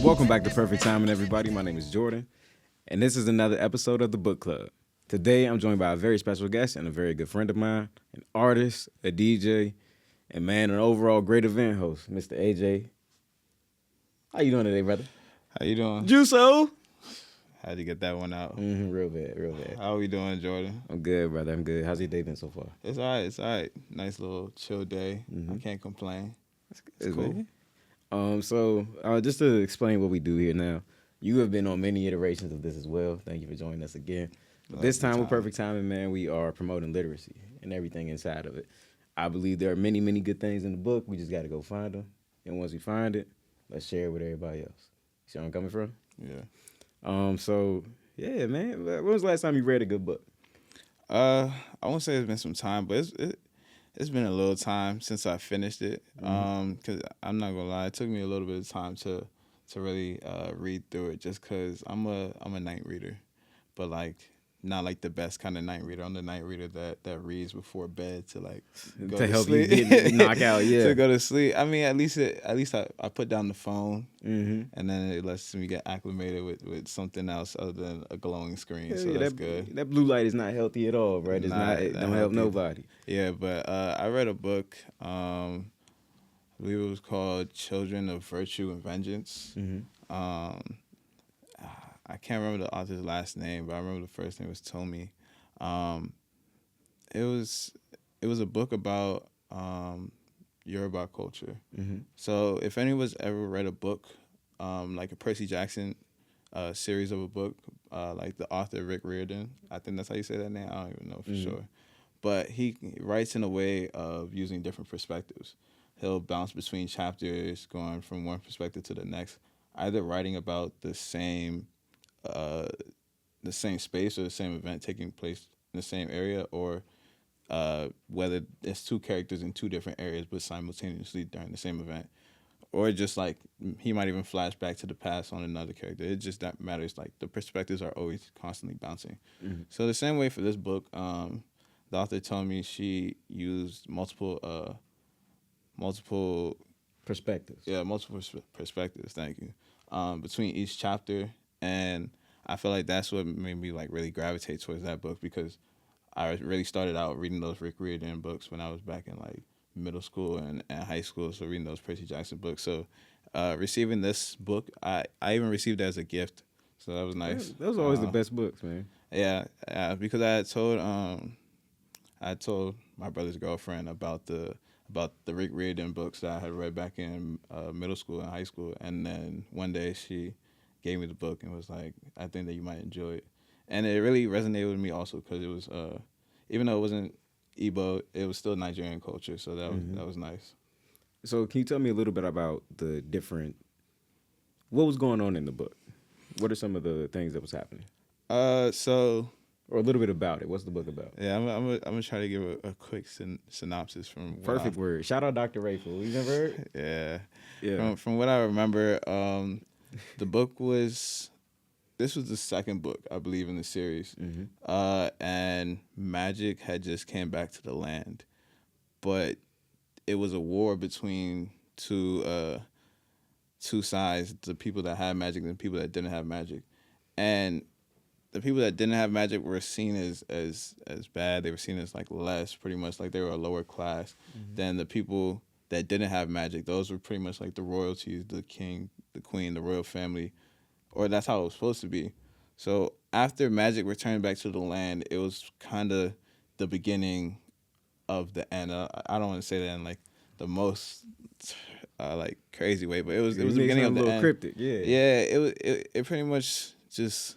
Welcome back to Perfect Timing, everybody. My name is Jordan, and this is another episode of the Book Club. Today, I'm joined by a very special guest and a very good friend of mine, an artist, a DJ, and man, an overall great event host, Mr. AJ. How you doing today, brother? How you doing? Juiso. How'd you get that one out? Real bad, real bad. How we doing, Jordan? I'm good, brother. I'm good. How's your day been so far? It's all right. It's all right. Nice little chill day. I can't complain. That's good, It's cool. man. So just to explain what we do here now, you have been on many iterations of this as well. Thank you for joining us again. But this time with Perfect Timing, man, we are promoting literacy and everything inside of it. I believe there are many, many good things in the book. We just got to go find them. And once we find it, let's share it with everybody else. You see where I'm coming from? Yeah. So, yeah, man. When was the last time you read a good book? I won't say it's been some time, but it's been a little time since I finished it. Cause I'm not gonna lie, it took me a little bit of time to really read through it, just cause I'm a night reader, but like not like the best kind of night reader. I'm the night reader that reads before bed to like go to help sleep. you get knock out, yeah. To go to sleep. I mean, at least I put down the phone, Mm-hmm. and then it lets me get acclimated with something else other than a glowing screen. Yeah, So yeah, that's good. That blue light is not healthy at all, right? It's not. It not don't help healthy. nobody. Yeah, but I read a book. I believe it was called Children of Virtue and Vengeance. Mm-hmm. I can't remember the author's last name, but I remember the first name was Tomi. It was a book about Yoruba culture. Mm-hmm. So if anyone's ever read a book, like a Percy Jackson series of a book, like the author Rick Riordan, I think that's how you say that name. I don't even know for sure, but he writes in a way of using different perspectives. He'll bounce between chapters, going from one perspective to the next, either writing about the same space or the same event taking place in the same area, or whether it's two characters in two different areas but simultaneously during the same event, or just like he might even flash back to the past on another character. It just that matters. Like the perspectives are always constantly bouncing. Mm-hmm. So the same way for this book, the author told me she used multiple Perspectives. yeah, multiple perspectives. Thank you. Between each chapter, and I feel like that's what made me like really gravitate towards that book, because I really started out reading those Rick Riordan books when I was back in like middle school and high school. So reading those Percy Jackson books. So receiving this book, I even received it as a gift. So that was nice. Yeah, those are always the best books, man. Yeah, because I had told my brother's girlfriend about the Rick Riordan books that I had read back in middle school and high school, and then one day she gave me the book and was like, "I think that you might enjoy it," and it really resonated with me also because it was even though it wasn't Igbo, it was still Nigerian culture, so that was nice. So can you tell me a little bit about what was going on in the book? What are some of the things that was happening? Or a little bit about it. What's the book about? Yeah, I'm gonna try to give a quick synopsis from what Perfect word. Shout out Dr. Rayful. You never heard? Yeah. From what I remember, the book was. This was the second book, I believe, in the series. And magic had just came back to the land, but it was a war between two sides: the people that had magic and the people that didn't have magic, and the people that didn't have magic were seen as bad. They were seen as like less, pretty much like they were a lower class than the people that didn't have magic. Those were pretty much like the royalties, the king, the queen, the royal family, or that's how it was supposed to be. So after magic returned back to the land, it was kind of the beginning of the end. I don't want to say that in like the most like crazy way, but it was the beginning of the end. A little cryptic, yeah. Yeah, it pretty much just.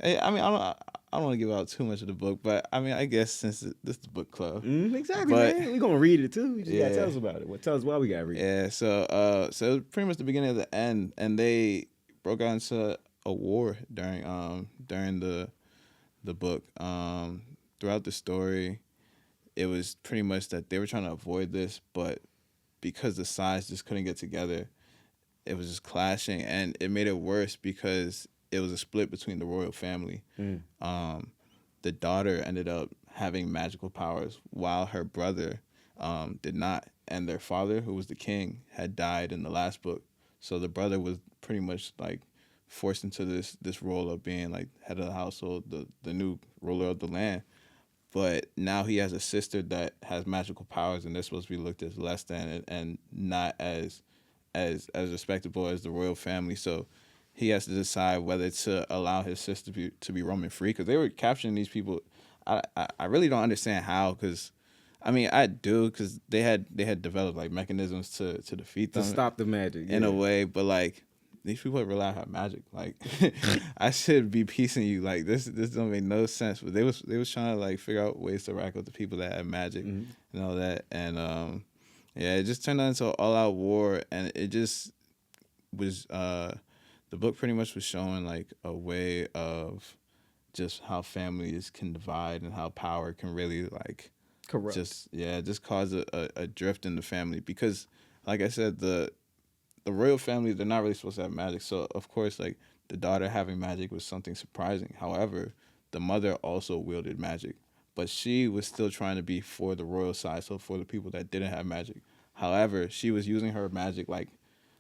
I mean, I don't want to give out too much of the book, but I mean, I guess since this is the book club, exactly, but, man. We're gonna read it too. You just gotta Yeah. tell us about it. Tell us why we gotta read it. yeah. So it was pretty much the beginning of the end, and they broke out into a war during the book. Throughout the story, it was pretty much that they were trying to avoid this, but because the sides just couldn't get together, it was just clashing, and it made it worse because it was a split between the royal family. The daughter ended up having magical powers while her brother did not, and their father, who was the king, had died in the last book. So the brother was pretty much like forced into this role of being like head of the household, the new ruler of the land. But now he has a sister that has magical powers, and they're supposed to be looked as less than and not as respectable as the royal family. So he has to decide whether to allow his sister to be roaming free, because they were capturing these people. I really don't understand how, because I mean I do, because they had developed like mechanisms to defeat To them stop the magic. in a yeah. way, but like these people really have magic. Like I should be piecing you. Like this don't make no sense. But they was trying to like figure out ways to rack up the people that had magic and all that. And yeah, it just turned out into an all out war, and it just was the book pretty much was showing like a way of just how families can divide and how power can really like Corrupt. just cause a drift in the family, because like I said, the royal family, they're not really supposed to have magic. So of course, like the daughter having magic was something surprising. However, the mother also wielded magic, but she was still trying to be for the royal side, so for the people that didn't have magic. However, she was using her magic like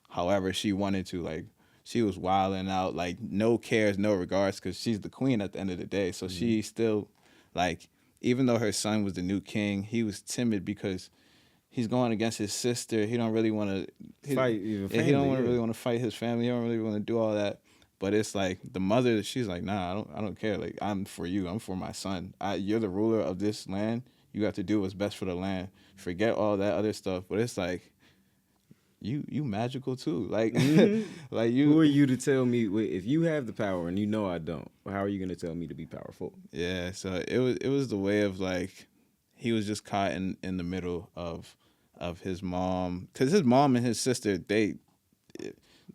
however she wanted to. Like she was wilding out, like no cares, no regards, because she's the queen at the end of the day. So she still, like, even though her son was the new king, he was timid because he's going against his sister. He don't really want to Fight your he don't family, really want to fight his family. He don't really want to do all that. But it's like the mother. She's like, nah, I don't care. Like I'm for you. I'm for my son. You're the ruler of this land. You have to do what's best for the land. Forget all that other stuff. But it's like, you magical too. Like like Who are you. you to tell me if you have the power and you know I don't? How are you going to tell me to be powerful? Yeah. So it was the way of like he was just caught in the middle of his mom, because his mom and his sister,